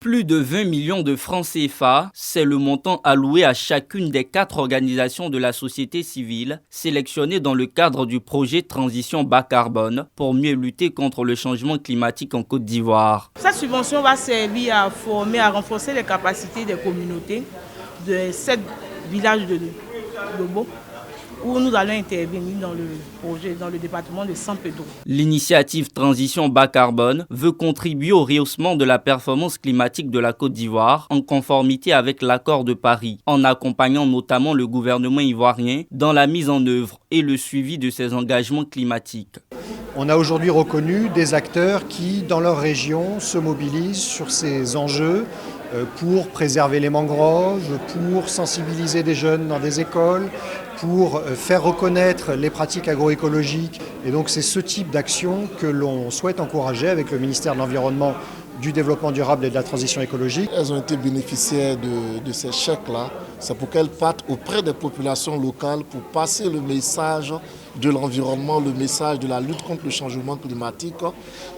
Plus de 20 millions de francs CFA, c'est le montant alloué à chacune des 4 organisations de la société civile sélectionnées dans le cadre du projet Transition bas carbone pour mieux lutter contre le changement climatique en Côte d'Ivoire. Cette subvention va servir à former, à renforcer les capacités des communautés de 7 villages de Lobo, où nous allons intervenir dans le projet, dans le département de San Pedro. L'initiative Transition bas carbone veut contribuer au rehaussement de la performance climatique de la Côte d'Ivoire en conformité avec l'accord de Paris, en accompagnant notamment le gouvernement ivoirien dans la mise en œuvre et le suivi de ses engagements climatiques. On a aujourd'hui reconnu des acteurs qui, dans leur région, se mobilisent sur ces enjeux pour préserver les mangroves, pour sensibiliser des jeunes dans des écoles, pour faire reconnaître les pratiques agroécologiques. Et donc c'est ce type d'action que l'on souhaite encourager avec le ministère de l'Environnement, du Développement durable et de la Transition écologique. Elles ont été bénéficiaires de ces chèques-là. C'est pour qu'elles partent auprès des populations locales pour passer le message de l'environnement, le message de la lutte contre le changement climatique.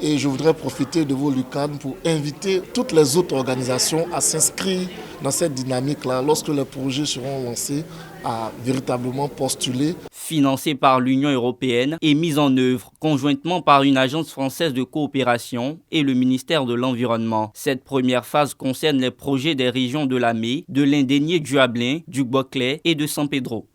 Et je voudrais profiter de vos lucanes pour inviter toutes les autres organisations à s'inscrire dans cette dynamique-là lorsque les projets seront lancés, à véritablement postuler. Financé par l'Union européenne et mis en œuvre conjointement par une agence française de coopération et le ministère de l'Environnement. Cette première phase concerne les projets des régions de Lamé, de l'Indénié du Hablin, du Boclé et de San Pedro.